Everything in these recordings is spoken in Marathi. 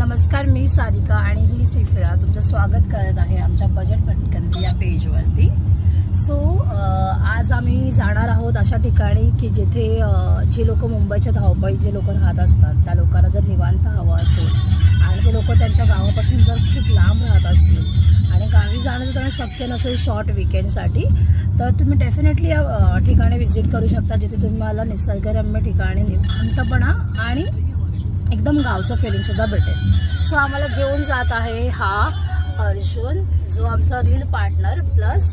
नमस्कार, मी सारिका आणि ही सिफरा तुमचं स्वागत करत आहे आमच्या बजेट भटकंती या पेजवरती. सो आज आम्ही जाणार आहोत अशा ठिकाणी की जिथे जे लोक मुंबईच्या धावपळीत जे लोक राहत असतात त्या लोकांना जर निवांत हवं असेल आणि ते लोक त्यांच्या गावापासून जर खूप लांब राहत असतील आणि गावी जाणं जर त्यांना शक्य नसेल शॉर्ट विकेंडसाठी, तर तुम्ही डेफिनेटली या ठिकाणी व्हिजिट करू शकता जिथे तुम्हाला निसर्गरम्य ठिकाणी निवांतपणा आणि एकदम गावचं फिलिंगसुद्धा भेटेल. सो आम्हाला घेऊन जात आहे हा अर्जुन, जो आमचा reel partner plus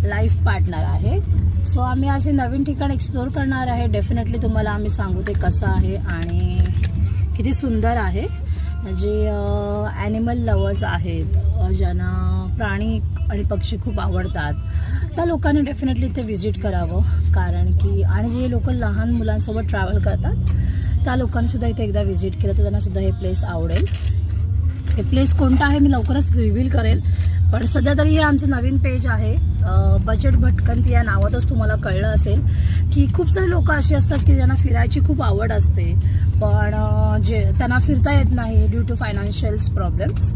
life partner आहे. सो आम्ही आज हे नवीन ठिकाण एक्सप्लोर करणार आहे. डेफिनेटली तुम्हाला आम्ही सांगू ते कसं आहे आणि किती सुंदर आहे. जे ॲनिमल लवर्स आहेत, ज्यांना प्राणी आणि पक्षी खूप आवडतात, त्या लोकांनी डेफिनेटली ते व्हिजिट करावं. कारण की आणि जे लोक लहान मुलांसोबत ट्रॅव्हल करतात त्या लोकांनीसुद्धा इथे एकदा व्हिजिट केलं तर त्यांनासुद्धा हे प्लेस आवडेल. हे प्लेस कोणतं आहे मी लवकरच रिव्हील करेल, पण सध्या तरी हे आमचं नवीन पेज आहे. बजेट भटकंती या नावातच तुम्हाला कळलं असेल की खूप सारे लोक अशी असतात की ज्यांना फिरायची खूप आवड असते, पण जे त्यांना फिरता येत नाही ड्यू टू फायनान्शियल्स प्रॉब्लेम्स,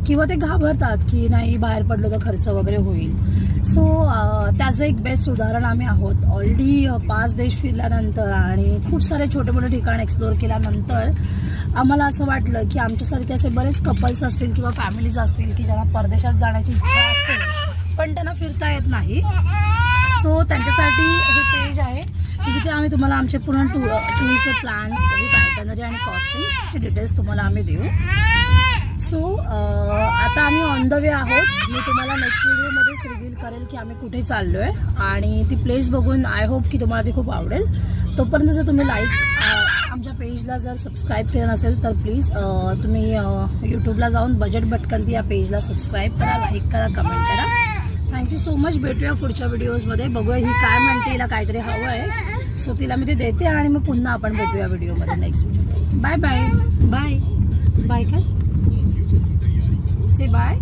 किंवा ते घाबरतात की नाही बाहेर पडलो तर खर्च वगैरे होईल. सो त्याचं एक बेस्ट उदाहरण आम्ही आहोत. ऑलरेडी 5 देश फिरल्यानंतर आणि खूप सारे छोटे मोठे ठिकाण एक्सप्लोर केल्यानंतर आम्हाला असं वाटलं की आमच्यासारखे असे बरेच कपल्स असतील किंवा फॅमिलीज असतील की ज्यांना परदेशात जाण्याची इच्छा असेल पण त्यांना फिरता येत नाही. सो त्यांच्यासाठी हे पेज आहे की जिथे आम्ही तुम्हाला आमचे पूर्ण टूरचे प्लॅन्स विथ आयटनरी आणि कॉस्टिंगचे डिटेल्स तुम्हाला आम्ही देऊ. सो आता आम्ही ऑन द वे आहोत. मी तुम्हाला नेक्स्ट व्हिडिओमध्येच रिव्हील करेल की आम्ही कुठे चाललो आहे आणि ती प्लेस बघून आय होप की तुम्हाला ती खूप आवडेल. तोपर्यंत जर तुम्ही आमच्या पेजला जर सबस्क्राईब केलं नसेल तर प्लीज तुम्ही यूट्यूबला जाऊन बजेट भटकंती या पेजला सबस्क्राईब करा, लाईक करा, कमेंट करा. Thank you so much. भेटूया पुढच्या व्हिडिओजमध्ये. बघूया ही काय म्हणते, हिला काहीतरी हवं आहे. सो तिला मी ते देते आणि मग पुन्हा आपण भेटूया व्हिडिओमध्ये next video. Bye bye bye bye. काय से बाय.